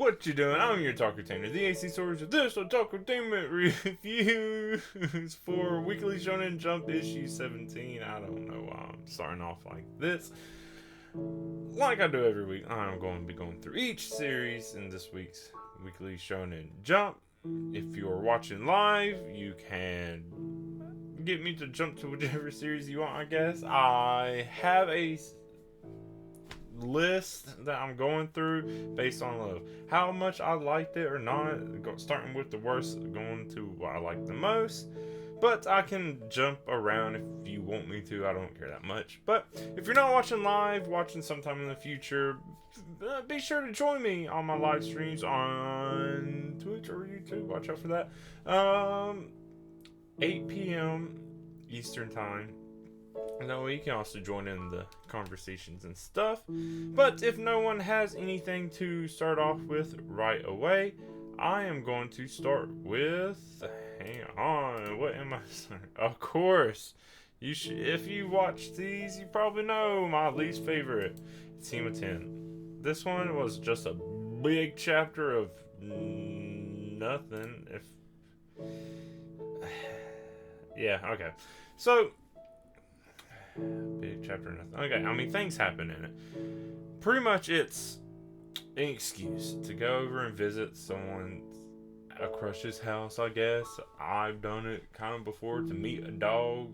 What you doing? I'm your Otakutainment, the AC source of this Otakutainment reviews for Weekly Shonen Jump issue 17. I don't know why I'm starting off like this. Like I do every week, I'm going to be going through each series in this week's Weekly Shonen Jump. If you're watching live, you can get me to jump to whichever series you want, I guess. I have a list that I'm going through based on how much I liked it or not, starting with the worst, going to what I like the most. But I can jump around if you want me to. I don't care that much. But if you're not watching live, watching sometime in the future, be sure to join me on my live streams on Twitch or YouTube. Watch out for that. 8 p.m. Eastern time. No, you can also join in the conversations and stuff. But if no one has anything to start off with right away, I am going to start with... Hang on, what am I starting? Of course, you should. If you watch these, you probably know my least favorite. It's Hema 10. This one was just a big chapter of nothing. Yeah, okay. So, big chapter of nothing. Okay, I mean, things happen in it. Pretty much it's an excuse to go over and visit someone, a crush's house, I guess. I've done it kind of before, to meet a dog,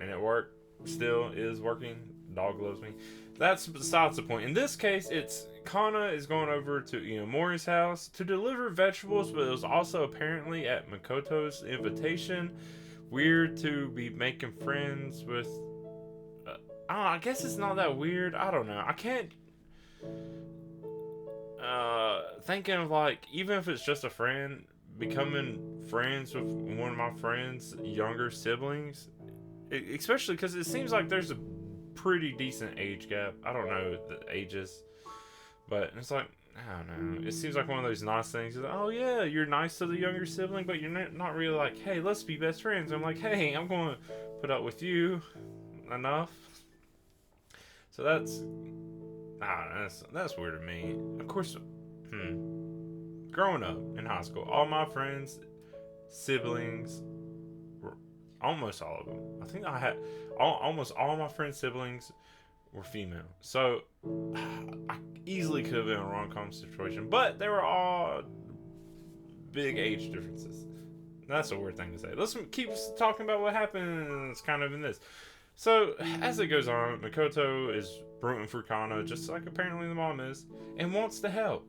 and it worked. Still is working. Dog loves me. That's besides the point. In this case, it's Kana is going over to Iomori's house to deliver vegetables, but it was also apparently at Makoto's invitation. Weird to be making friends with... I guess it's not that weird. I don't know. I can't... thinking of, like, even if it's just a friend, becoming friends with one of my friends' younger siblings, especially because it seems like there's a pretty decent age gap. I don't know the ages, but it's like, I don't know. It seems like one of those nice things. Like, oh yeah, you're nice to the younger sibling, but you're not really like, hey, let's be best friends. I'm like, hey, I'm going to put up with you enough. So that's weird to me. Of course, growing up in high school, all my friends, siblings, almost all of them, I think I had almost all my friends' siblings were female. So I easily could have been in a rom-com situation, but they were all big age differences. That's a weird thing to say. Let's keep talking about what happens kind of in this. So, as it goes on, Makoto is rooting for Kana, just like apparently the mom is, and wants to help.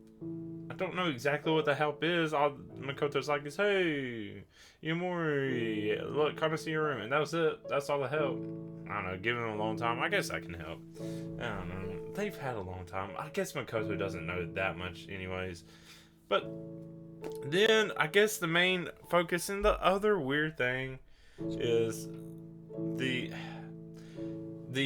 I don't know exactly what the help is. Makoto's like, hey, Iomori, look, Kana, see your room. And that was it. That's all the help. I don't know, giving them a long time. I guess I can help. I don't know. They've had a long time. I guess Makoto doesn't know that much anyways. But then, I guess the main focus and the other weird thing is the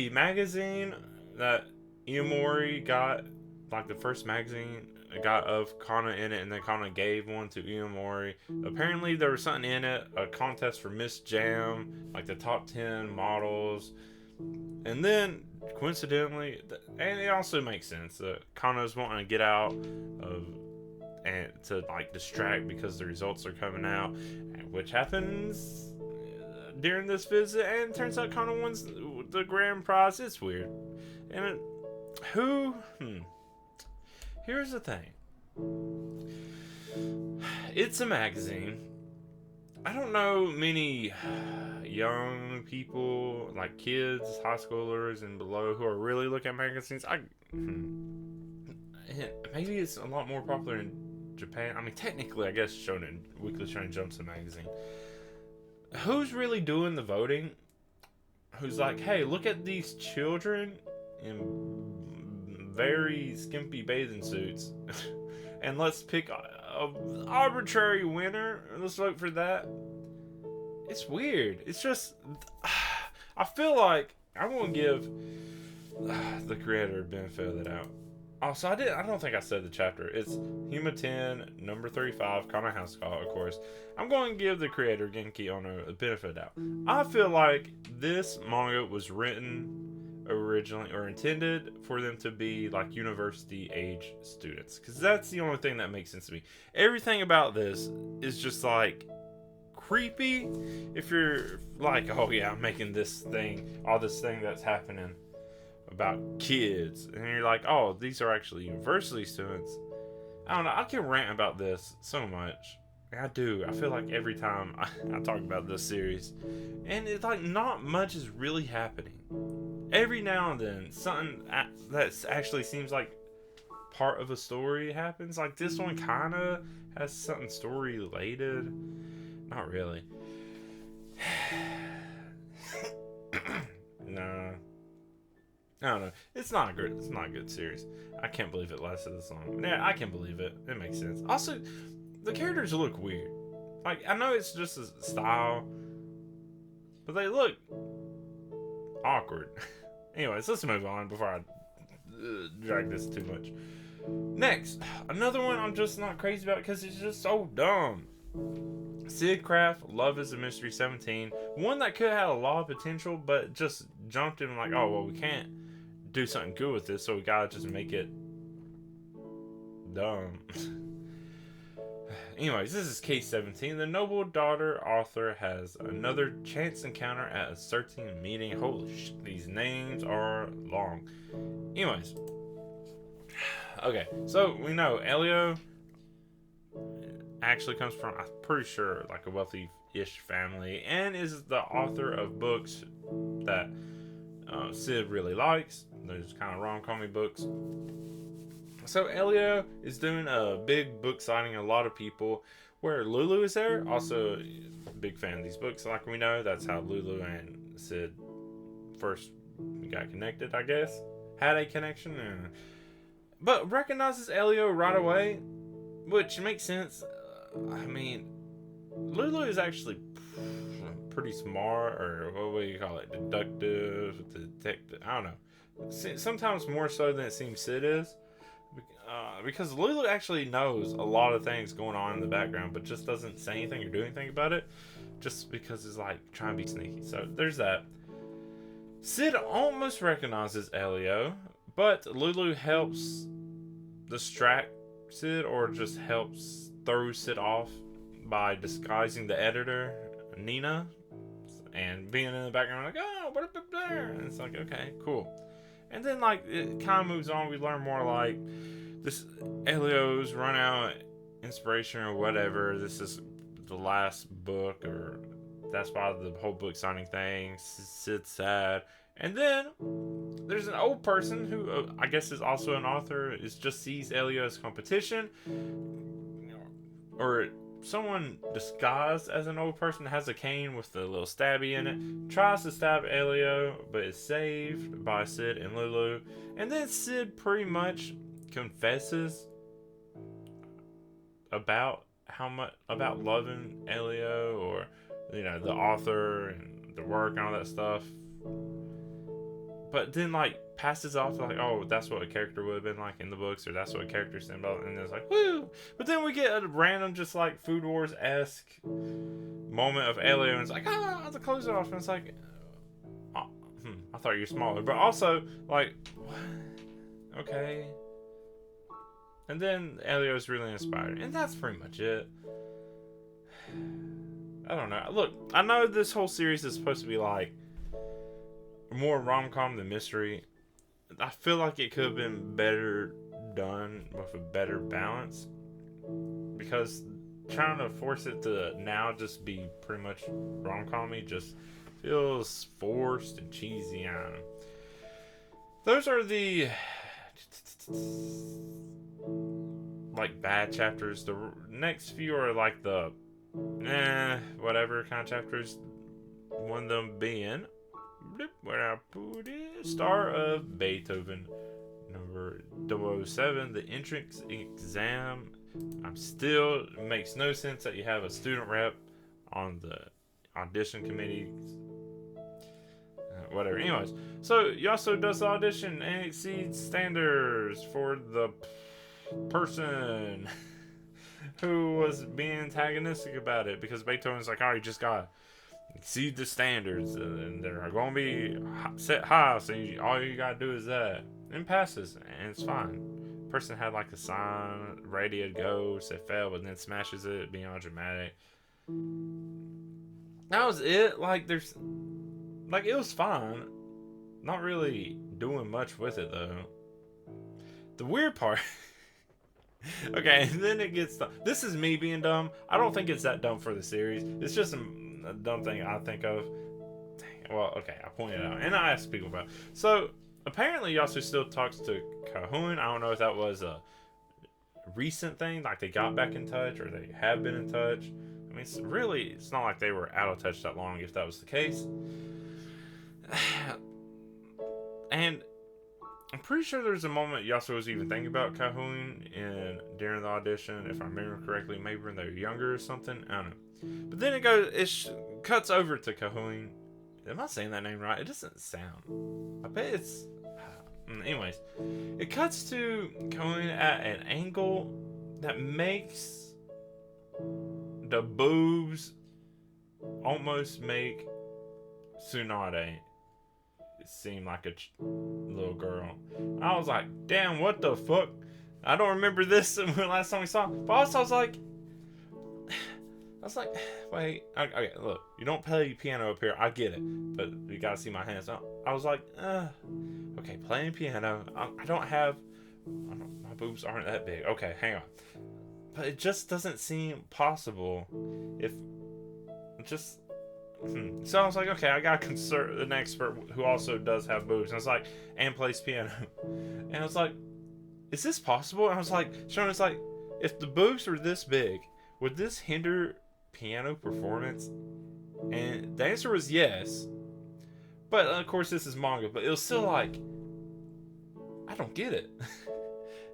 magazine that Iomori got, like the first magazine got of Kana in it, and then Kana gave one to Iomori. Apparently there was something in it, a contest for Miss Jam, like the top 10 models. And then, coincidentally, and it also makes sense that Kana's wanting to get out of, and to like distract because the results are coming out, which happens during this visit, and it turns out Kana wins the grand prize. It's weird. And here's the thing. It's a magazine. I don't know many young people, like kids, high schoolers and below, who are really looking at magazines. Maybe it's a lot more popular in Japan. I mean, technically, I guess Weekly Shonen Jump's a magazine. Who's really doing the voting? Who's like, hey, look at these children in very skimpy bathing suits, and let's pick an arbitrary winner. Let's vote for that. It's weird. It's just, I feel like I'm gonna give the creator a benefit of the doubt. Also, I don't think I said the chapter. It's Hema 10, number 35, Kana House Call, of course. I'm going to give the creator, Genki Ono, a benefit of the doubt. I feel like this manga was written originally or intended for them to be like university age students, because that's the only thing that makes sense to me. Everything about this is just like creepy. If you're like, oh yeah, I'm making this thing, all this thing that's happening about kids, and you're like, oh, these are actually university students. I don't know, I can rant about this so much. I do. I feel like every time I talk about this series, and it's like not much is really happening. Every now and then, something that actually seems like part of a story happens. Like this one kind of has something story related. Not really. No. I don't know. It's not a good series. I can't believe it lasted this long. Yeah, I can believe it. It makes sense. Also, the characters look weird. Like, I know it's just a style, but they look awkward. Anyways, let's move on before I drag this too much. Next, another one I'm just not crazy about because it's just so dumb. Sid Craft, Love is a Mystery 17. One that could have had a lot of potential, but just jumped in like, oh, well, we can't do something good with this, so we gotta just make it dumb. Anyways, this is case 17. The noble daughter author has another chance encounter at a certain meeting. Holy shit, these names are long. Anyways. Okay, so we know Elio actually comes from, I'm pretty sure, like a wealthy-ish family, and is the author of books that Sid really likes. Those kind of rom-com-y books. So Elio is doing a big book signing, a lot of people, where Lulu is there. Also, big fan of these books. Like we know, that's how Lulu and Sid first got connected, I guess. Had a connection. But recognizes Elio right away, which makes sense. I mean, Lulu is actually pretty smart, or what do you call it? Deductive, detective. I don't know. Sometimes more so than it seems Sid is. Because Lulu actually knows a lot of things going on in the background, but just doesn't say anything or do anything about it, just because it's like trying to be sneaky. So there's that. Sid almost recognizes Elio, but Lulu helps distract Sid, or just helps throw Sid off by disguising the editor, Nina, and being in the background like, oh, what up there? And it's like, okay, cool. And then like it kind of moves on. We learn more like this Elio's run out inspiration or whatever. This is the last book, or that's why the whole book signing thing. Sid's sad. And then there's an old person who I guess is also an author, is just sees Elio as competition, or someone disguised as an old person, has a cane with a little stabby in it, tries to stab Elio, but is saved by Sid and Lulu. And then Sid pretty much confesses about about loving Elio, or the author and the work and all that stuff, but then like passes off like, oh, that's what a character would have been like in the books, or that's what a character said about, and it's like, woo. But then we get a random just like Food Wars-esque moment of Elio, and it's like, the close it off, and it's like, oh, I thought you were smaller, but also like, what? Okay. And then Elio's really inspired, and that's pretty much it. I don't know. Look, I know this whole series is supposed to be like more rom-com than mystery. I feel like it could have been better done with a better balance, because trying to force it to now just be pretty much rom-com-y just feels forced and cheesy. I don't know. Those are the like bad chapters. The next few are like the whatever kind of chapters. One of them being, where I put it, Star of Beethoven, number 007, the entrance exam. It makes no sense that you have a student rep on the audition committee. Whatever. Anyways, so Yasso does the audition and exceeds standards for the person who was being antagonistic about it, because Beethoven's like, oh, you just gotta exceed the standards, and they're going to be set high. So all you gotta do is that, and passes, and it's fine. Person had like a sign ready to go, said fail, but then smashes it, being all dramatic. That was it. Like it was fine. Not really doing much with it though. The weird part. Okay, and then it gets dumb. This is me being dumb. I don't think it's that dumb for the series. It's just a dumb thing I think of. Dang, well, okay, I pointed it out, and I asked people about it. So apparently Yasu still talks to Kahun. I don't know if that was a recent thing, like they got back in touch, or they have been in touch. I mean, it's not like they were out of touch that long, if that was the case. And I'm pretty sure there's a moment Yasu was even thinking about Kahun during the audition, if I remember correctly, maybe when they were younger or something. I don't know. But then it cuts over to Kahun. Am I saying that name right? It doesn't sound. I bet it's. Anyways, it cuts to Kahun at an angle that makes the boobs almost make Tsunade seem like a little girl. I was like, damn, what the fuck? I don't remember this when last time we saw it. But also I was like, wait, okay, look, you don't play piano up here, I get it, but you gotta see my hands. I was like, okay, playing piano, my boobs aren't that big. Okay, hang on. But it just doesn't seem possible if just. So I was like, okay, I gotta consult an expert who also does have boobs. And I was like, and plays piano. And I was like, is this possible? And I was like, Sean was like, if the boobs were this big, would this hinder piano performance? And the answer was yes. But of course, this is manga, but it was still like, I don't get it.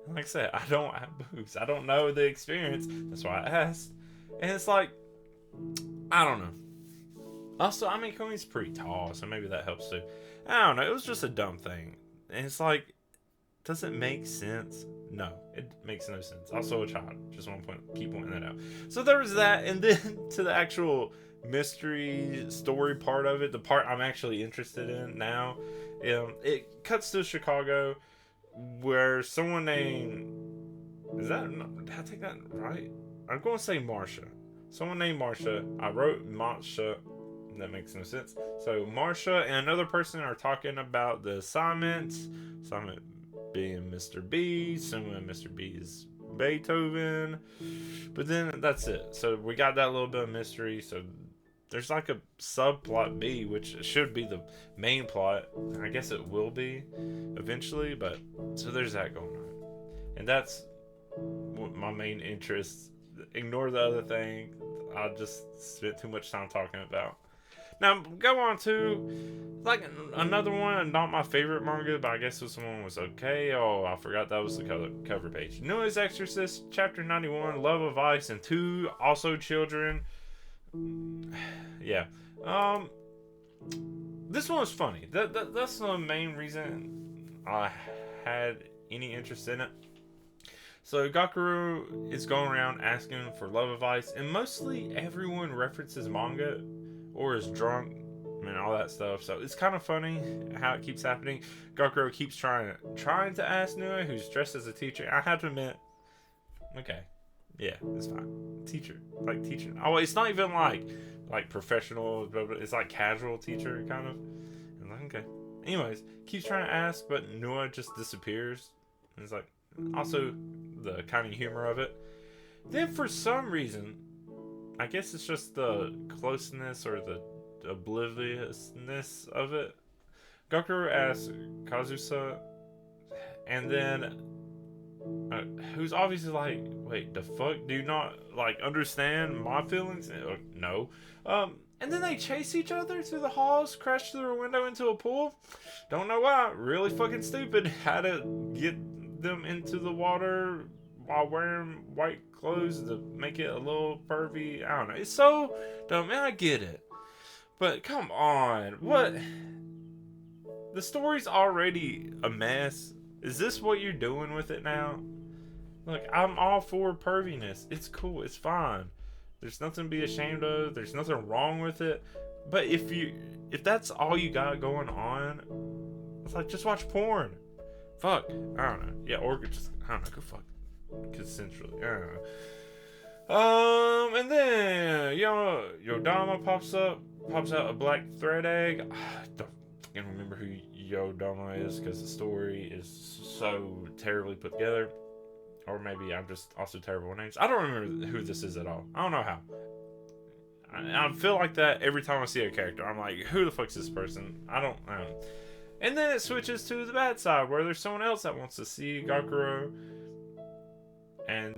Like I said, I don't have boobs. I don't know the experience. That's why I asked. And it's like, I don't know. Also, I mean, Komi's pretty tall, so maybe that helps too. I don't know. It was just a dumb thing. And it's like, does it make sense? No, it makes no sense. Also a child. Just want to keep pointing that out. So there was that. And then to the actual mystery story part of it, the part I'm actually interested in now, it cuts to Chicago where someone named... Did I take that right? I'm going to say Marsha. Someone named Marsha. I wrote Marsha. That makes no sense. So Marsha and another person are talking about the assignment being Mr. B, assuming Mr. B is Beethoven, but then that's it. So we got that little bit of mystery. So there's like a subplot B, which should be the main plot. I guess it will be eventually, but so there's that going on, and that's what my main interest. Ignore the other thing. I just spent too much time talking about. Now, go on to, like, another one, not my favorite manga, but I guess this one was okay. Oh, I forgot that was the cover page. Noah's Exorcist, Chapter 91, Love of Ice, and 2, also children. Yeah. This one was funny. That's the main reason I had any interest in it. So Gakuru is going around asking for Love of Ice, and mostly everyone references manga or is drunk and all that stuff. So it's kind of funny how it keeps happening. Gakuru keeps trying to ask Nua, who's dressed as a teacher. I have to admit, okay, yeah, it's fine. Teacher. Oh, it's not even like professional, but it's like casual teacher kind of. And like, okay. Anyways, keeps trying to ask, but Nua just disappears. And it's like, also the kind of humor of it. Then for some reason, I guess it's just the closeness or the obliviousness of it, Gakuru asks Kazusa, and then who's obviously like, wait, the fuck, do you not like understand my feelings? No. And then they chase each other through the halls, crash through a window into a pool. Don't know why. Really fucking stupid. How to get them into the water while wearing white clothes to make it a little pervy. I don't know. It's so dumb. Man, I get it. But come on. What? The story's already a mess. Is this what you're doing with it now? Look, I'm all for perviness. It's cool. It's fine. There's nothing to be ashamed of. There's nothing wrong with it. But if that's all you got going on, it's like, just watch porn. Fuck, I don't know. Yeah, or just, I don't know, go fuck consensually. I don't know. And then Yodama pops out a black thread egg. I don't fucking remember who Yodama is because the story is so terribly put together. Or maybe I'm just also terrible with names. I don't remember who this is at all. I don't know how. I feel like that every time I see a character. I'm like, who the fuck's this person? I don't know. And then it switches to the bad side where there's someone else that wants to see Gakuro. And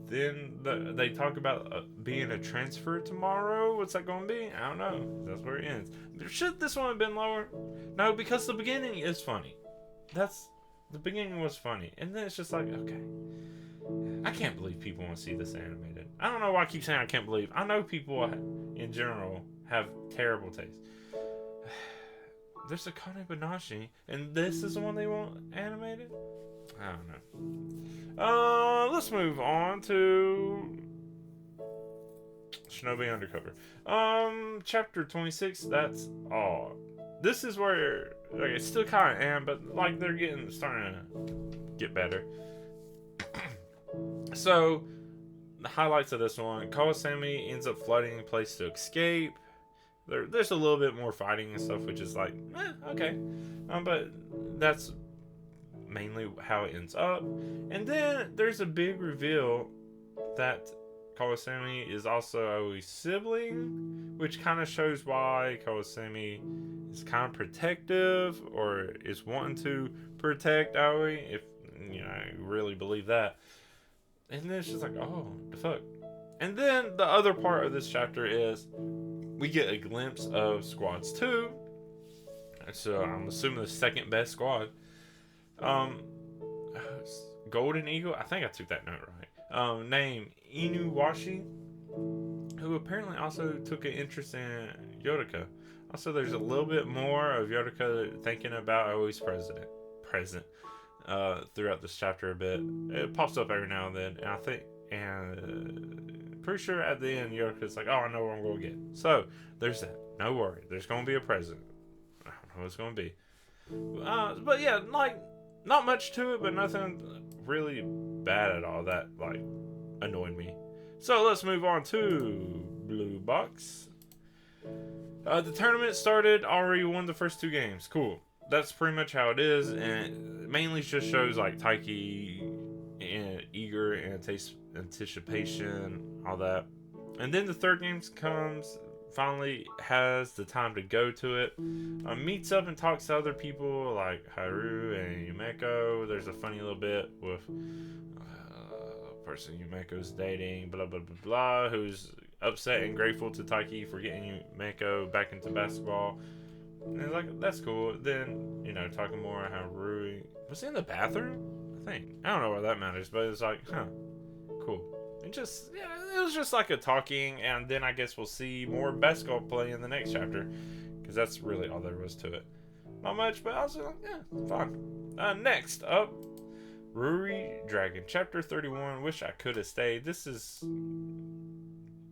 then they talk about being a transfer tomorrow. What's that going to be? I don't know. That's where it ends. Should this one have been lower? No, because the beginning is funny. The beginning was funny. And then it's just like, okay. I can't believe people want to see this animated. I don't know why I keep saying I can't believe. I know people in general have terrible taste. There's a akane-banashi, and this is the one they want animated? I don't know. Let's move on to Shinobi Undercover. Chapter 26, that's all. This is where, like, it's still kind of am, but, like, they're starting to get better. So, the highlights of this one, Kawasami ends up flooding a place to escape. There's a little bit more fighting and stuff, which is like, okay. But that's mainly how it ends up. And then there's a big reveal that Kawasami is also Aoi's sibling, which kind of shows why Kawasami is kind of protective or is wanting to protect Aoi, if I really believe that. And then it's just like, oh, the fuck. And then the other part of this chapter is we get a glimpse of Squads 2. So I'm assuming the second best squad. Golden Eagle, I think I took that note right. Named Inuwashi, who apparently also took an interest in Yotaka. Also, there's a little bit more of Yotaka thinking about Aoi's present throughout this chapter a bit. It pops up every now and then, and I think, pretty sure at the end, Yotaka's like, oh, I know what I'm going to get. So, there's that. No worry. There's going to be a present. I don't know what it's going to be. But yeah, like, not much to it, but nothing really bad at all that, like, annoyed me. So, let's move on to Blue Box. The tournament started, already won the first 2 games. Cool. That's pretty much how it is, and it mainly just shows like Taiki and eager anticipation, all that. And then the third game comes, finally has the time to go to it, meets up and talks to other people like Haru and Yumeko. There's a funny little bit with a person Yumeko's dating, blah blah blah blah, who's upset and grateful to Taiki for getting Yumeko back into basketball. And it's like, that's cool. Then, talking more how Rui was he in the bathroom? I think. I don't know why that matters, but it's like, cool. It was just like a talking, and then I guess we'll see more basketball play in the next chapter, because that's really all there was to it. Not much, but I was like, yeah, fun. Next up, Ruri Dragon, chapter 31. Wish I could have stayed. This is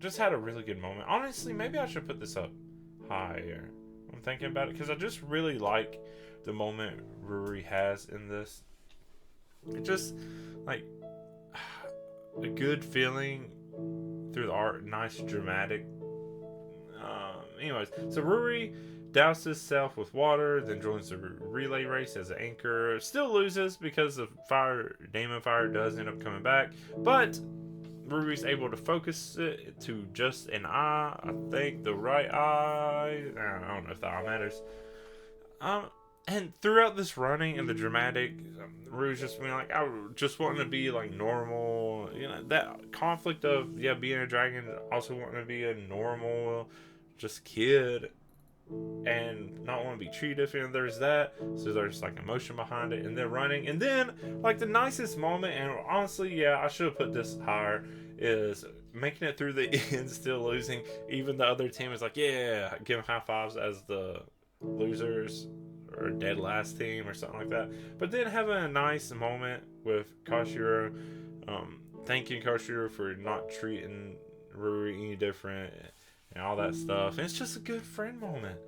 just had a really good moment. Honestly, maybe I should put this up higher. I'm thinking about it because I just really like the moment Ruri has in this. It just like a good feeling through the art, nice dramatic. Anyways, so Ruri douses himself with water, then joins the relay race as an anchor. Still loses because the Demon Fire does end up coming back, but Ruri's able to focus it to just an eye. I think the right eye. I don't know if the eye matters. And throughout this running and the dramatic, Ruri's just being like, I just wanting to be like normal. That conflict of being a dragon, also wanting to be a normal, just kid, and not want to be treated different. There's that. So there's like emotion behind it, and then running, and then like the nicest moment, and honestly, I should have put this higher, is making it through the end, still losing. Even the other team is like, giving high fives as the losers or dead last team or something like that. But then having a nice moment with Koshiro, thanking Koshiro for not treating Ruri any different. and all that stuff. And it's just a good friend moment.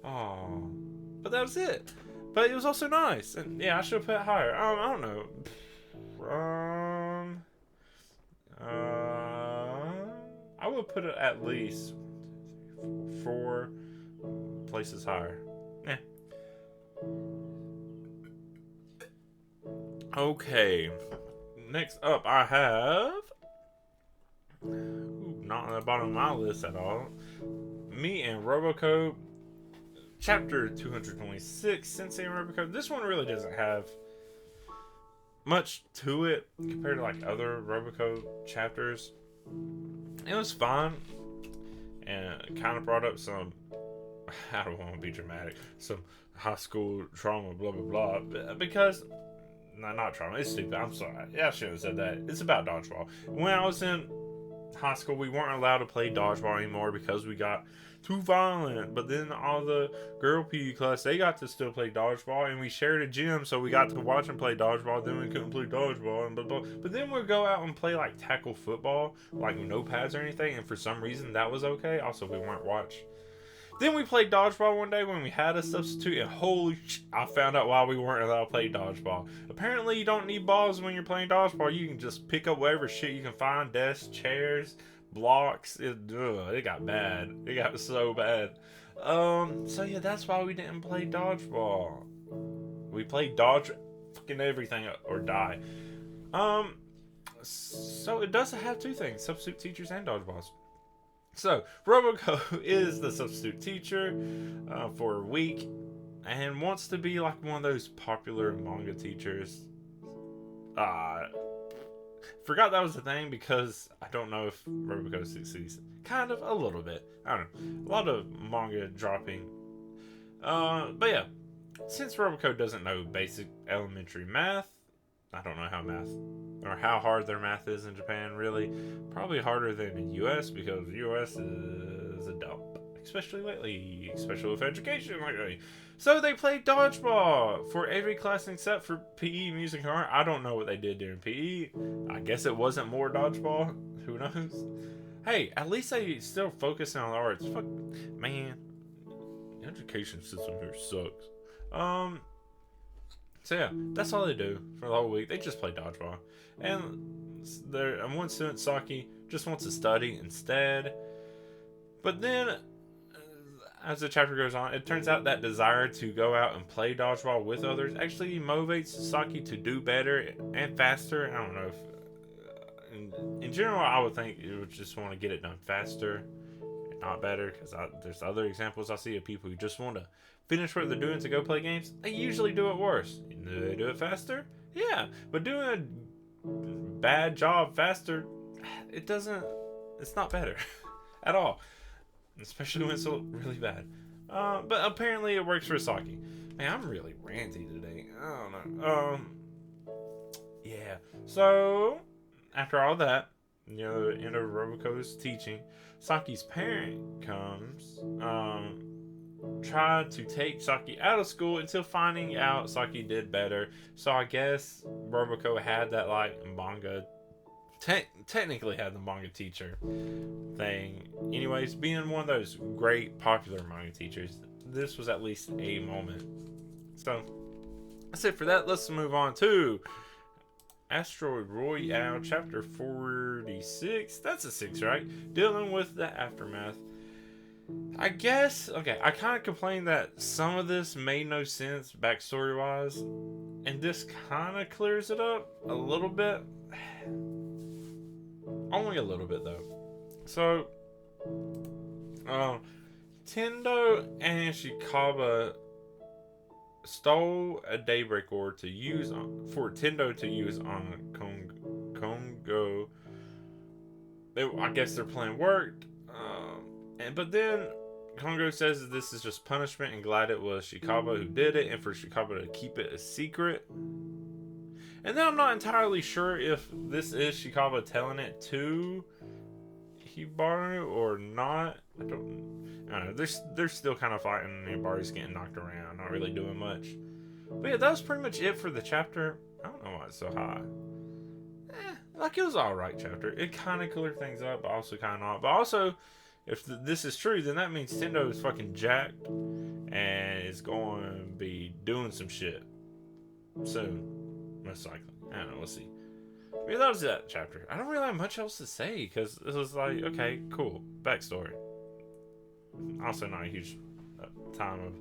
Oh, but that was it. But it was also nice. And yeah, I should have put it higher. I don't know. I would put it at least 4 places higher. Yeah. Okay. Next up, I have. Not on the bottom of my list at all. Me and Robocode, chapter 226, Sensei and Robocode. This one really doesn't have much to it compared to like other Robocode chapters. It was fun, and it kind of brought up some. I don't want to be dramatic. Some high school trauma, blah blah blah. Because, no, not trauma. It's stupid. I'm sorry. Yeah, I shouldn't have said that. It's about dodgeball. When I was in high school, we weren't allowed to play dodgeball anymore because we got too violent. But then all the girl PE class, they got to still play dodgeball, and we shared a gym, so we got to watch them play dodgeball. Then we couldn't play dodgeball and blah blah. But then we'd go out and play like tackle football, like with no pads or anything, and for some reason that was okay. Also, we weren't watched. Then we played dodgeball one day when we had a substitute, and holy shit, I found out why we weren't allowed to play dodgeball. Apparently, you don't need balls when you're playing dodgeball. You can just pick up whatever shit you can find, desks, chairs, blocks. It got bad. It got so bad. So yeah, that's why we didn't play dodgeball. We played dodge fucking everything or die. So it does have 2 things: substitute teachers and dodgeballs. So, Roboco is the substitute teacher for a week and wants to be like one of those popular manga teachers. Forgot that was a thing because I don't know if Roboco succeeds. Kind of, a little bit. I don't know. A lot of manga dropping. But yeah, since Roboco doesn't know basic elementary math, I don't know how hard their math is in Japan, really. Probably harder than in US because US is a dump. Especially lately. Especially with education lately. So they played dodgeball for every class except for PE, music, and art. I don't know what they did during PE. I guess it wasn't more dodgeball. Who knows? Hey, at least they still focus on the arts. Fuck, man. The education system here sucks. So yeah, that's all they do for the whole week. They just play dodgeball. And one student, Saki, just wants to study instead. But then, as the chapter goes on, it turns out that desire to go out and play dodgeball with others actually motivates Saki to do better and faster. I don't know if... in general, I would think you would just want to get it done faster and not better. Because there's other examples I see of people who just want to finish what they're doing to go play games. They usually do it worse. Do they do it faster? Yeah, but doing a bad job faster, it's not better at all. Especially when it's really bad. But apparently it works for Saki. Man, I'm really ranty today. I don't know. Yeah. So, after all that, the end of Roboco's teaching, Saki's parent comes, tried to take Saki out of school until finding out Saki did better. So I guess Roboco had that like manga, technically had the manga teacher thing. Anyways, being one of those great popular manga teachers, this was at least a moment. So that's it for that. Let's move on to Asteroid Royale, chapter 46. That's a 6, right? Dealing with the aftermath. I guess, okay, I kind of complained that some of this made no sense backstory wise, and this kind of clears it up a little bit. Only a little bit though. So, Tendo and Shikaba stole a daybreak orb to use for Tendo to use on Kongo. I guess their plan worked. But then Kongo says that this is just punishment and glad it was Shikaba who did it, and for Shikaba to keep it a secret. And then I'm not entirely sure if this is Shikaba telling it to Hibaru or not. I don't know. They're still kind of fighting, and Hibari's getting knocked around, not really doing much. But yeah, that was pretty much it for the chapter. I don't know why it's so high. Like it was alright chapter. It kind of cleared things up, but also kind of not. But also, if this is true, then that means Tendo is fucking jacked and is going to be doing some shit soon, most likely. I don't know. We'll see. But that was that chapter. I don't really have much else to say because it was like, okay, cool, backstory. Also, not a huge time of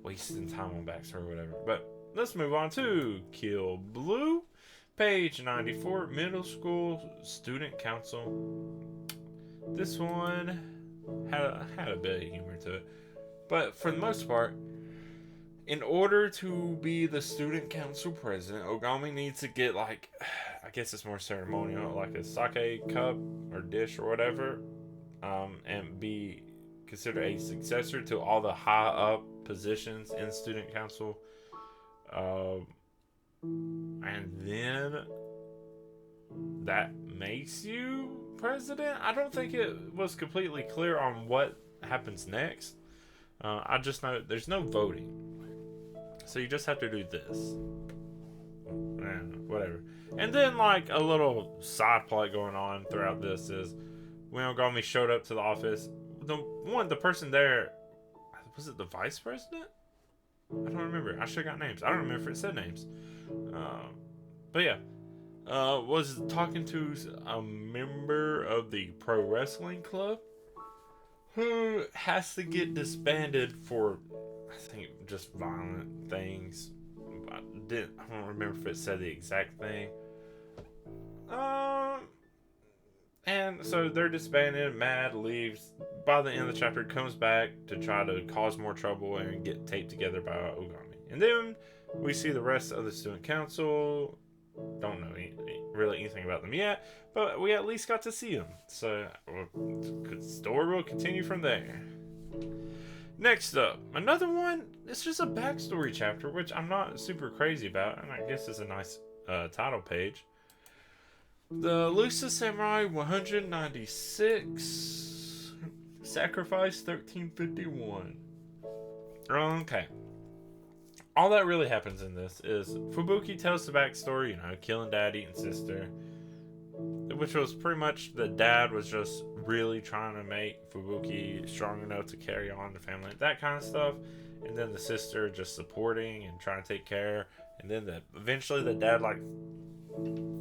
wasting time on backstory or whatever. But let's move on to Kill Blue, page 94, middle school student council. This one had a bit of humor to it, but for the most part, in order to be the student council president, Ogami needs to get, like, I guess it's more ceremonial, like a sake cup or dish or whatever, and be considered a successor to all the high up positions in student council. And then that makes you president. I don't think it was completely clear on what happens next. I just know there's no voting, so you just have to do this. Whatever. And then, like, a little side plot going on throughout this is when Ogami showed up to the office, the person there, was it the vice president? I don't remember. I should have got names. I don't remember if it said names. But yeah, was talking to a member of the pro wrestling club who has to get disbanded for, I think, just violent things. I don't remember if it said the exact thing. And so they're disbanded. Mad leaves. By the end of the chapter, comes back to try to cause more trouble and get taped together by Ogami. And then we see the rest of the student council. Don't know really anything about them yet, but we at least got to see them. So the story will continue from there. Next up, another one. It's just a backstory chapter, which I'm not super crazy about, and I guess it's a nice title page. The Lusa Samurai 196, Sacrifice 1351. Okay. All that really happens in this is Fubuki tells the backstory, killing daddy and sister, which was pretty much the dad was just really trying to make Fubuki strong enough to carry on the family, that kind of stuff. And then the sister just supporting and trying to take care. And then eventually the dad, like,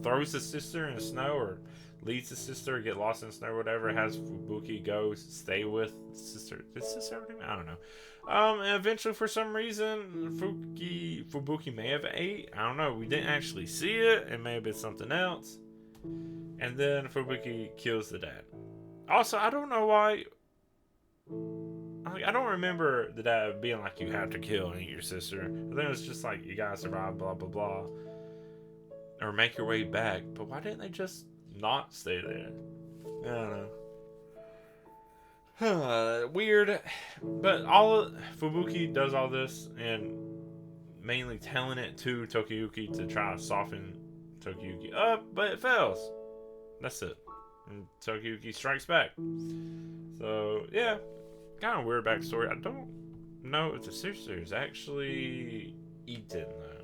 throws the sister in the snow or leads the sister to get lost in the snow or whatever, has Fubuki go stay with the sister. Did sister ever do that? I don't know. And eventually, for some reason, Fubuki may have ate. I don't know. We didn't actually see it. It may have been something else. And then Fubuki kills the dad. Also, I don't know why. I don't remember the dad being like, you have to kill and eat your sister. I think it was just like, you gotta survive, blah, blah, blah. Or make your way back. But why didn't they just not stay there? I don't know. Weird. But Fubuki does all this and mainly telling it to Tokiyuki to try to soften Tokiyuki up, but it fails. That's it. And Tokiyuki strikes back. So, yeah. Kind of weird backstory. I don't know if the sister is actually eaten, though.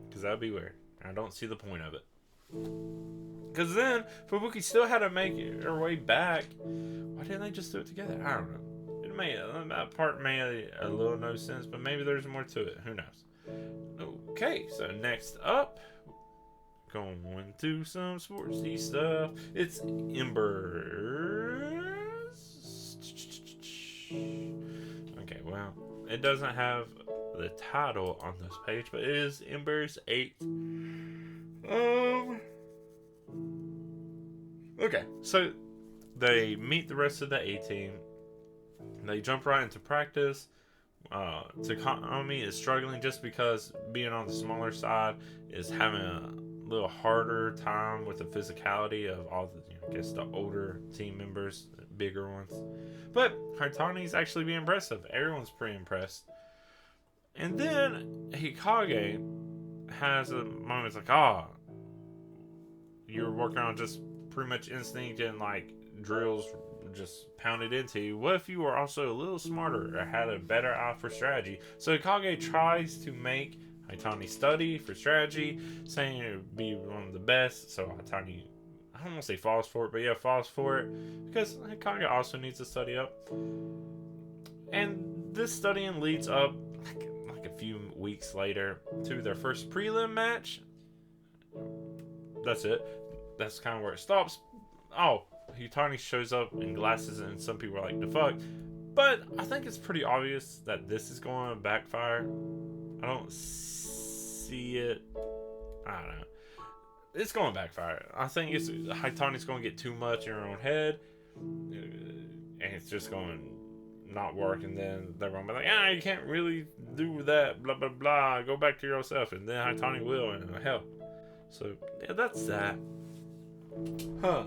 Because that would be weird. I don't see the point of it. Because then Fubuki still had to make her way back. Why didn't they just do it together? I don't know. That part made a little no sense, but maybe there's more to it. Who knows? Okay, so next up, going to some sportsy stuff. It's Embers. Okay, well, it doesn't have the title on this page, but it is Embers 8. Okay, so they meet the rest of the A team. They jump right into practice. Takami is struggling just because being on the smaller side is having a little harder time with the physicality of all the, the older team members, the bigger ones. But Haitani's actually being impressive. Everyone's pretty impressed. And then Hikage has a moment like, you're working on just pretty much instinct and like drills just pounded into you. What if you were also a little smarter or had a better eye for strategy? So Hikage tries to make Haitani study for strategy, saying it would be one of the best. So I don't want to say falls for it, but yeah, falls for it because Hikage also needs to study up. And this studying leads up like a few weeks later to their first prelim match. That's it. That's kind of where it stops. Oh, Hutani shows up in glasses, and some people are like, the fuck? But I think it's pretty obvious that this is going to backfire. I don't see it. I don't know. It's going to backfire. I think Hutani's going to get too much in her own head, and it's just going to not work. And then they're going to be like, you can't really do that, blah, blah, blah. Go back to yourself. And then Hutani will, and hell. So, yeah, that's that. Huh.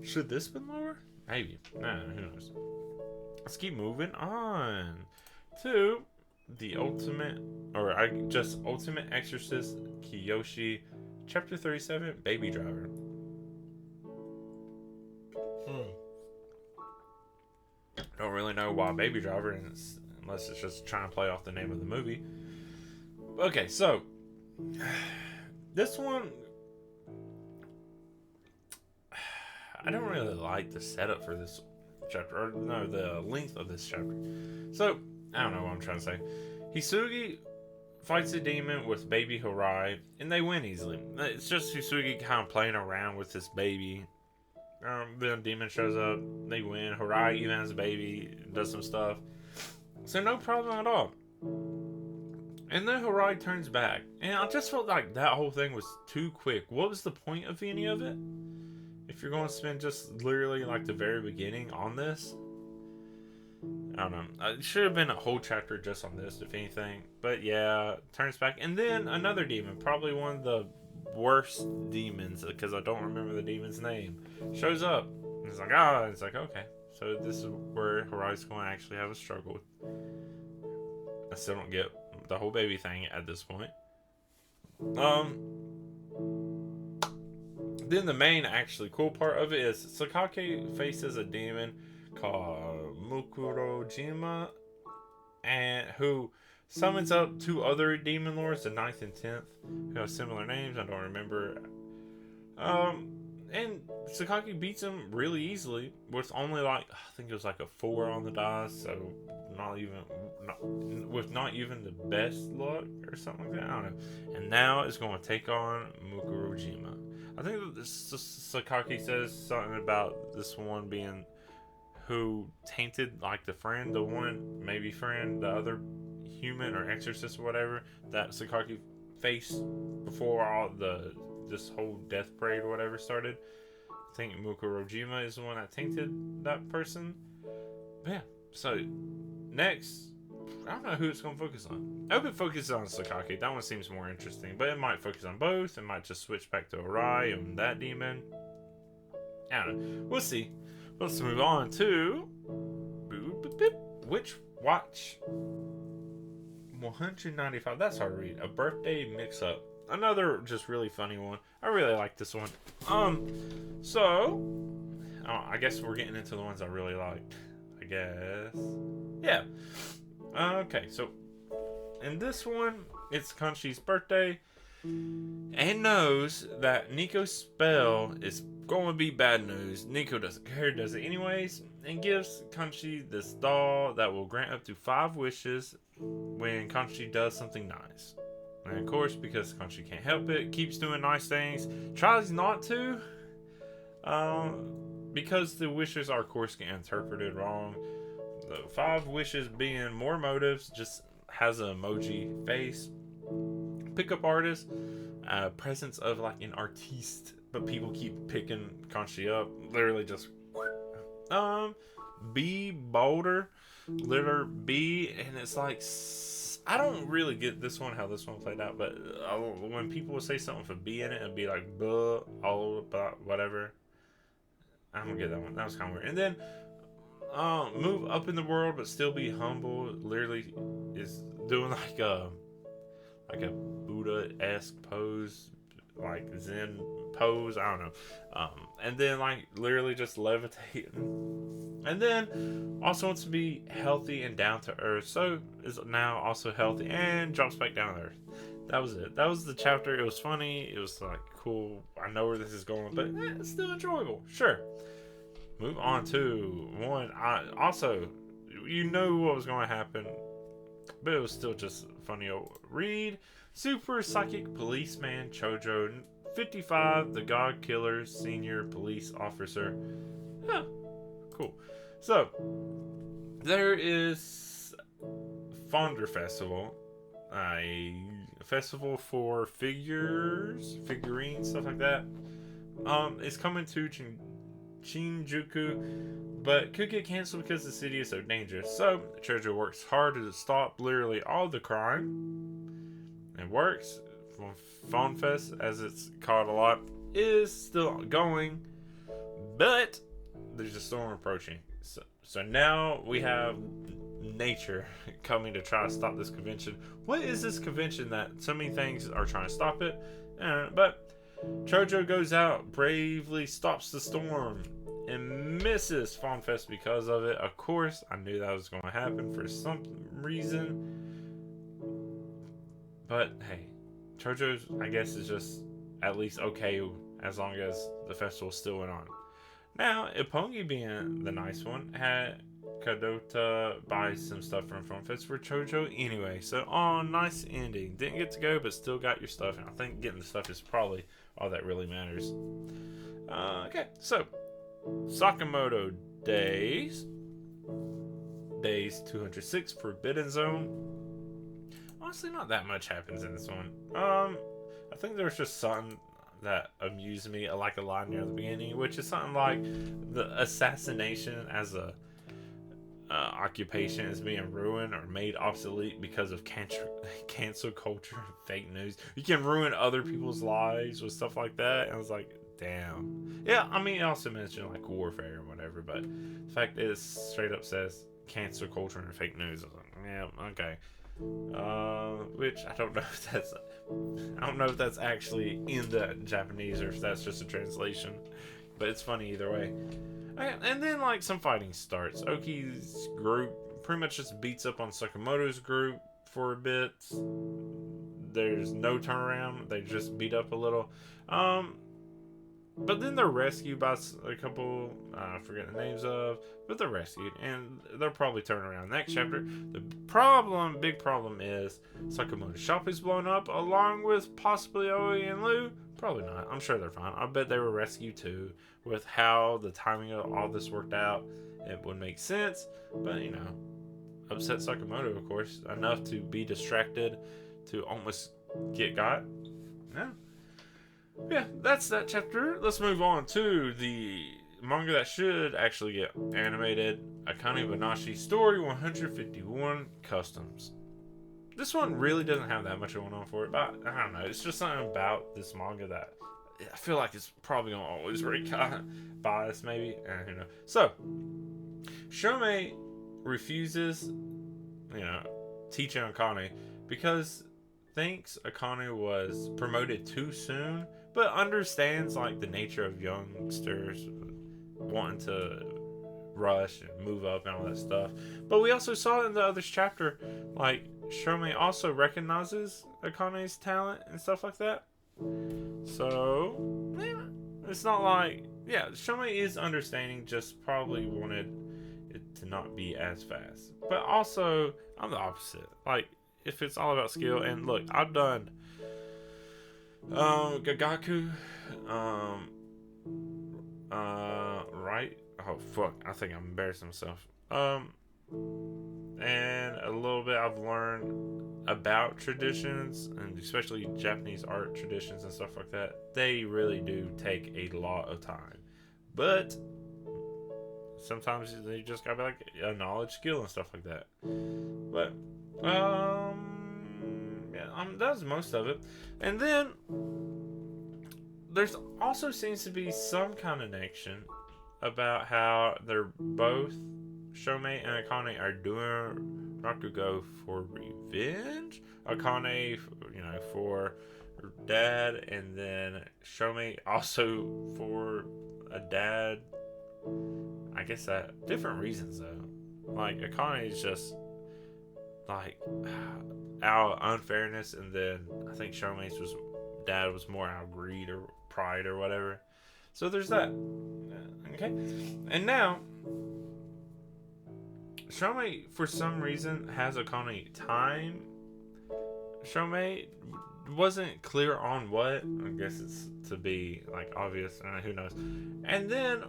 Should this been lower? Maybe. Nah, who knows. Let's keep moving on to the Ultimate Exorcist Kiyoshi, Chapter 37, Baby Driver. Don't really know why Baby Driver, unless it's just trying to play off the name of the movie. Okay, so this one, I don't really like the setup for this chapter, or no, the length of this chapter. So, I don't know what I'm trying to say. Hisugi fights a demon with baby Hirai, and they win easily. It's just Hisugi kind of playing around with this baby. Then the demon shows up, they win. Hirai even has a baby, does some stuff. So no problem at all. And then Hirai turns back. And I just felt like that whole thing was too quick. What was the point of any of it? If you're going to spend just literally like the very beginning on this. I don't know. It should have been a whole chapter just on this, if anything. But yeah, turns back. And then another demon, probably one of the worst demons, because I don't remember the demon's name, shows up. And it's like, it's like, okay. So this is where Hirai's going to actually have a struggle. I still don't get the whole baby thing at this point. Then the main actually cool part of it is Sakaki faces a demon called Mukurojima, and who summons up two other demon lords, the 9th and 10th, who have similar names. I don't remember. And Sakaki beats him really easily with only I think it was like a 4 on the dice, so not even the best luck or something like that. I don't know. And now it's going to take on Mukurojima. I think that Sakaki says something about this one being who tainted like the friend, the one maybe friend, the other human or exorcist or whatever that Sakaki faced before all this whole death parade or whatever started. I think Mukurojima is the one that tainted that person. But yeah, so next, I don't know who it's going to focus on. I hope it focuses on Sakaki. That one seems more interesting. But it might focus on both. It might just switch back to Arai and that demon. I don't know. We'll see. Let's move on to Witch Watch 195. That's hard to read. A birthday mix-up. Another just really funny one. I really like this one. I guess we're getting into the ones I really liked. I guess. Yeah. Okay, so in this one, it's Kanshi's birthday, and knows that Nico's spell is going to be bad news. Nico doesn't care, does it anyways, and gives Kanshi this doll that will grant up to 5 wishes when Kanshi does something nice. And of course, because Kanshi can't help it, keeps doing nice things, tries not to, because the wishes are, of course, get interpreted wrong. The 5 wishes being more motives, just has an emoji face, pickup artist, presence of like an artiste, but people keep picking Kanshi up, literally just be bolder, letter B, and it's like, I don't really get this one, how this one played out, but when people would say something with a B in it and be like, buh, all about whatever, I don't get that one. That was kind of weird. And then move up in the world but still be humble, literally is doing like a Buddha-esque pose, like Zen pose, I don't know, and then like literally just levitating, and then also wants to be healthy and down to earth, so is now also healthy and drops back down to earth. That was it. That was the chapter. It was funny. It was like cool. I know where this is going, but it's still enjoyable. Sure. Move on to one. I also, you know what was going to happen, but it was still just funny. Read Super Psychic Policeman Chojo 55, the God Killer Senior Police Officer. Huh. Cool. So there is Fonder Festival, a festival for figurines, stuff like that. It's coming to Shinjuku, but could get canceled because the city is so dangerous. So Chojo works hard to stop literally all the crime. It works. Phone Fest, as it's called a lot, is still going, but there's a storm approaching. So now we have nature coming to try to stop this convention. What is this convention that so many things are trying to stop it? But Chojo goes out, bravely stops the storm, and misses Fawn Fest because of it. Of course, I knew that was going to happen for some reason. But hey, Chojo's, I guess, is just at least okay as long as the festival still went on. Now, Ippongi, being the nice one, had Kadota buy some stuff from Fawn Fest for Chojo anyway. So, nice ending. Didn't get to go, but still got your stuff. And I think getting the stuff is probably all that really matters. Okay, so Sakamoto Days 206, Forbidden Zone. Honestly, not that much happens in this one. I think there's just something that amused me, like a line near the beginning, which is something like the assassination as a occupation is being ruined or made obsolete because of cancel culture and fake news. You can ruin other people's lives with stuff like that. And I was like, damn. Yeah, I mean, it also mentioned like warfare and whatever, but the fact is, straight up says cancel culture and fake news. I was like, yeah, okay. Which I don't know if that's actually in the Japanese or if that's just a translation, but it's funny either way. Okay, and then like some fighting starts. Oki's group pretty much just beats up on Sakamoto's group for a bit. There's no turnaround. They just beat up a little. But then they're rescued by a couple, I forget the names of, but they're rescued, and they'll probably turn around. Next chapter, the big problem is Sakamoto's shop is blown up, along with possibly Oi and Lu. Probably not. I'm sure they're fine. I bet they were rescued too. With how the timing of all this worked out, it would make sense. But, you know, upset Sakamoto, of course, enough to be distracted to almost get got. Yeah, that's that chapter. Let's move on to the manga that should actually get animated. Akane-banashi Story 151 Customs. This one really doesn't have that much going on for it, but I don't know. It's just something about this manga that I feel like it's probably going to always rate bias, maybe. Who knows? So, Shomei refuses, teaching Akane because thinks Akane was promoted too soon, but understands like the nature of youngsters wanting to rush and move up and all that stuff. But we also saw in the other chapter, like Shomei also recognizes Akane's talent and stuff like that. So yeah, it's not like Shomei is understanding, just probably wanted it to not be as fast. But also I'm the opposite. Like if it's all about skill, and look, I've done Gagaku, right? Oh fuck, I think I'm embarrassing myself. And a little bit I've learned about traditions, and especially Japanese art traditions and stuff like that. They really do take a lot of time, but sometimes they just gotta be like a knowledge, skill, and stuff like that. But that's most of it. And then there's also seems to be some kind of connection about how they're both, Shomei and Akane, are doing Rakugo for revenge. Akane, for her dad, and then Shomei also for a dad. I guess that different reasons though. Like Akane is just like out of unfairness, and then I think Charmaine's dad was more out of greed or pride or whatever. So there's that. Okay, and now Charmaine for some reason has Akane time. Charmaine wasn't clear on what. I guess it's to be like obvious. Who knows? And then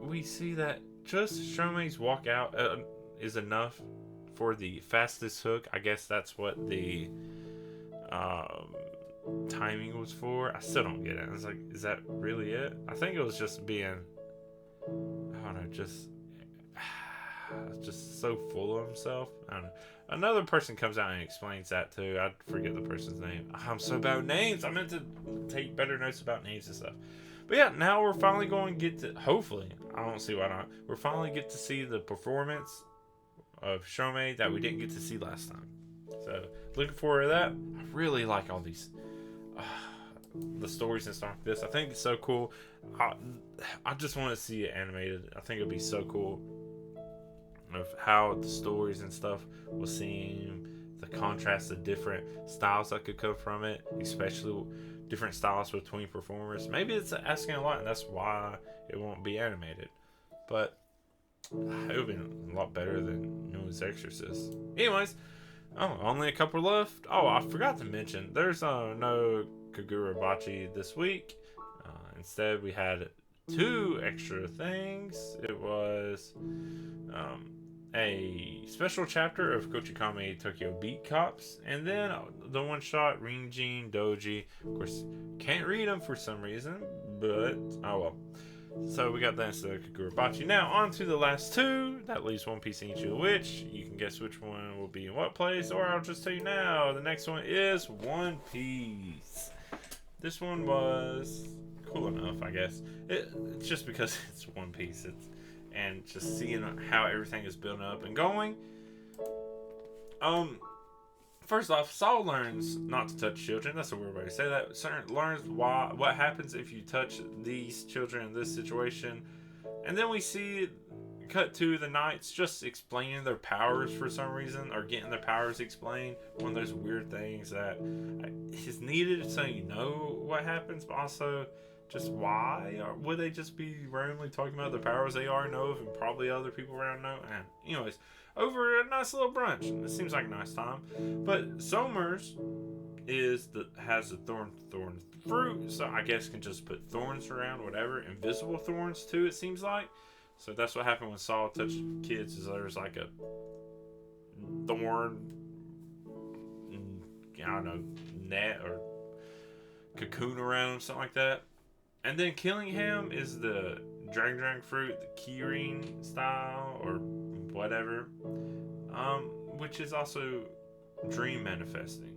we see that just Charmaine's walkout is enough for the fastest hook. I guess that's what the timing was for. I still don't get it. I was like, is that really it? I think it was just being, I don't know, just so full of himself. I don't know. Another person comes out and explains that too. I forget the person's name. I'm so bad with names. I meant to take better notes about names and stuff. But yeah, now we're finally going to get to, hopefully, I don't see why not, we're finally get to see the performance of Shomei that we didn't get to see last time. So, looking forward to that. I really like all these, the stories and stuff like this. I think it's so cool. I just want to see it animated. I think it'd be so cool of how the stories and stuff will seem, the contrast of different styles that could come from it, especially different styles between performers. Maybe it's asking a lot, and that's why it won't be animated. But it would be a lot better than Noah's Exorcist. Anyways, only a couple left. Oh, I forgot to mention, there's no Kagurabachi this week. Instead, we had 2 extra things. It was a special chapter of Kochikame Tokyo Beat Cops, and then the one-shot Rinjin Doji. Of course, can't read them for some reason, but oh well. So we got that instead of Kagurabachi. Now, on to the last 2. That leaves One Piece and Ichi the Witch. You can guess which one will be in what place, or I'll just tell you now. The next one is One Piece. This one was cool enough, I guess. It's just because it's One Piece. And just seeing how everything is built up and going. First off, Saul learns not to touch children. That's a weird way to say that. Learns what happens if you touch these children in this situation. And then we see cut to the Knights just explaining their powers for some reason, or getting their powers explained. One of those weird things that is needed so you know what happens, but also just why? Or would they just be randomly talking about the powers they already know of and probably other people around know? And anyways, over a nice little brunch. It seems like a nice time. But Somers has the thorn fruit, so I guess can just put thorns around, whatever. Invisible thorns too, it seems like. So that's what happened when Saul touched kids, is there's like a thorn, I don't know, net or cocoon around him, something like that. And then Killingham is the Drang fruit, the Kirin style, or whatever, which is also dream manifesting,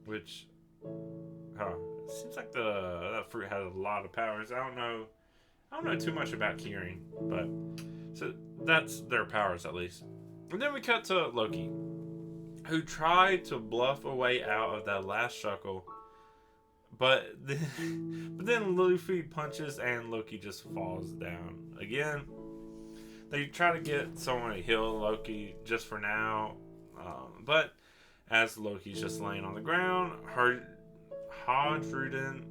which, it seems like that fruit has a lot of powers. I don't know too much about Kirin, but, so that's their powers at least. And then we cut to Loki, who tried to bluff a way out of that last shuckle. But then Luffy punches and Loki just falls down again. They try to get someone to heal Loki just for now, but as Loki's just laying on the ground, Hodruden,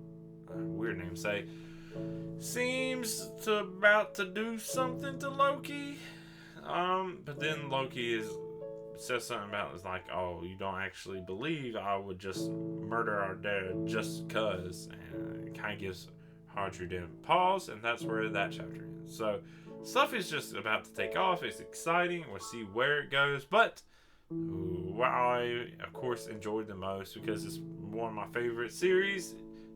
weird name to say, seems to about to do something to Loki. But then Loki says something about, it's like, oh, you don't actually believe I would just murder our dad just cuz, and it kind of gives Hodruden pause, and that's where that chapter ends. So stuff is just about to take off. It's exciting. We'll see where it goes, but what I of course enjoyed the most, because it's one of my favorite series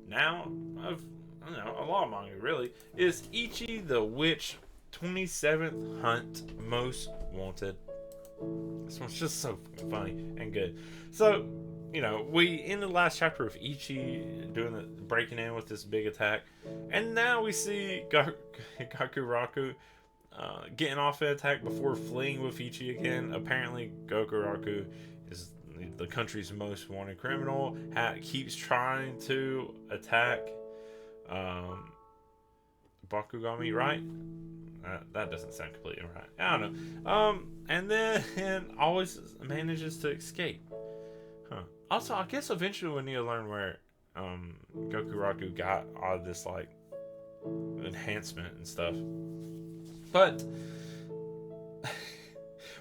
now of a lot of manga really, is Ichi the Witch 27th Hunt Most Wanted. This one's just so funny and good. So, we in the last chapter of Ichi breaking in with this big attack, and now we see Gakuraku getting off the attack before fleeing with Ichi again. Apparently, Gakuraku is the country's most wanted criminal. Keeps trying to attack Bakugami, right? That doesn't sound completely right. I don't know. And then always manages to escape. Also, I guess eventually we need to learn where Goku Raku got all of this like enhancement and stuff. But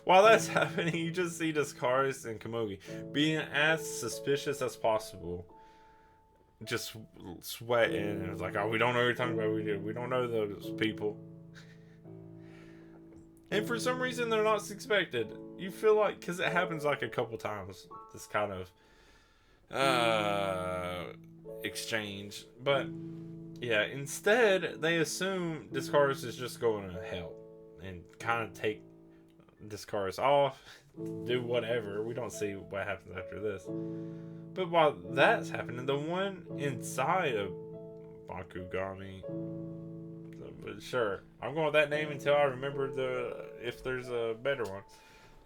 while that's happening, you just see Descaris and Komugi being as suspicious as possible, just sweating, and it's like, oh, we don't know what you're talking about. We don't know those people. And for some reason, they're not suspected. You feel like, because it happens like a couple times, this kind of exchange. But yeah, instead, they assume Descaris is just going to hell and kind of take Descaris off, do whatever. We don't see what happens after this. But while that's happening, the one inside of Bakugami, sure, I'm going with that name until I remember if there's a better one.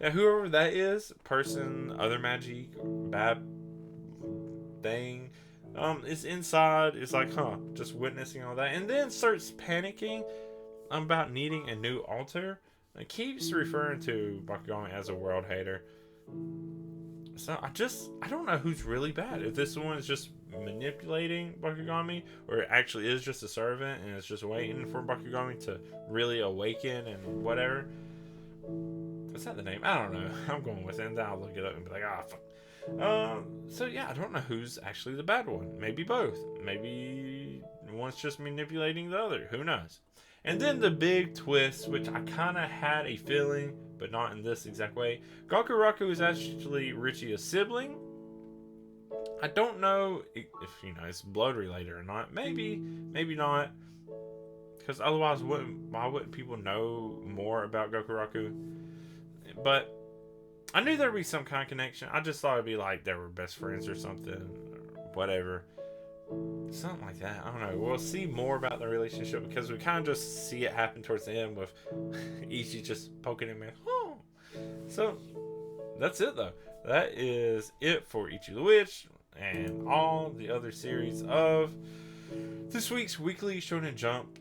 Yeah, whoever that is, person, other magic, bad thing, is inside. It's like, just witnessing all that, and then starts panicking about needing a new altar. It keeps referring to Bakugami as a world hater. So I don't know who's really bad. If this one is just manipulating Bakugami, or it actually is just a servant and it's just waiting for Bakugami to really awaken and whatever. Is that the name? I don't know. I'm going with it, and then I'll look it up and be like, fuck. So yeah, I don't know who's actually the bad one. Maybe both. Maybe one's just manipulating the other. Who knows? And then the big twist, which I kind of had a feeling, but not in this exact way. Goku Raku is actually Richi's sibling. I don't know if it's blood related or not. Maybe not. Because otherwise, why wouldn't people know more about Goku Raku? But I knew there'd be some kind of connection. I just thought it'd be like they were best friends or something, or whatever. Something like that. I don't know. We'll see more about the relationship because we kind of just see it happen towards the end with Ichi just poking him in. Oh. So that's it, though. That is it for Ichi the Witch and all the other series of this week's Weekly Shonen Jump,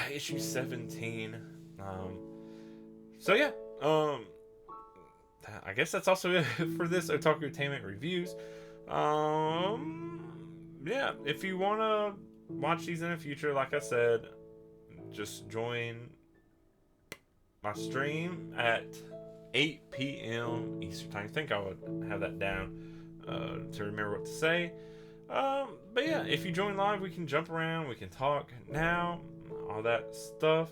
issue 17. So yeah. I guess that's also it for this Otakutainment reviews. Yeah, if you want to watch these in the future, like I said, just join my stream at 8 p.m. Eastern Time. I think I would have that down to remember what to say. But yeah, if you join live, we can jump around, we can talk now, all that stuff.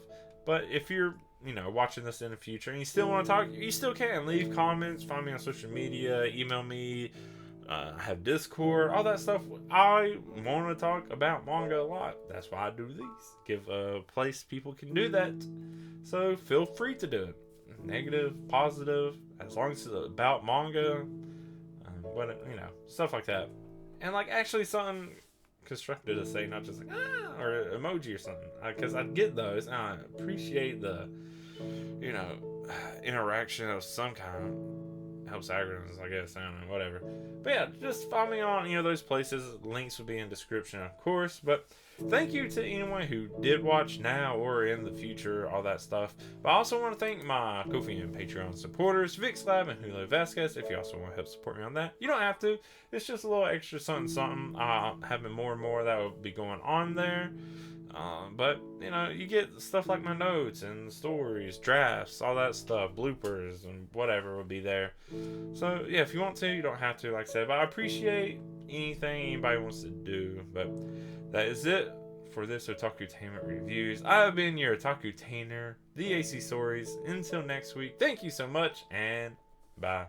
But if you're watching this in the future and you still want to talk, you still can. Leave comments, find me on social media, email me. I have Discord, all that stuff. I want to talk about manga a lot. That's why I do these. Give a place people can do that. So feel free to do it. Negative, positive, as long as it's about manga, stuff like that. And like actually something constructive to say, not just like or emoji or something. Because I get those and I appreciate the interaction of some kind. Helps algorithms, I guess. I don't know, whatever. But yeah, just follow me on those places. Links will be in description, of course. But thank you to anyone who did watch now or in the future, all that stuff. But I also want to thank my Ko-fi and Patreon supporters, VixLab and Julio Vasquez. If you also want to help support me on that, you don't have to. It's just a little extra something. Having more and more that will be going on there. But you get stuff like my notes and stories, drafts, all that stuff, bloopers and whatever will be there. So yeah, if you want to, you don't have to, like I said, but I appreciate anything anybody wants to do. But that is it for this Otakutainment reviews. I have been your Otakutainer, the AC Stories. Until next week, thank you so much and bye.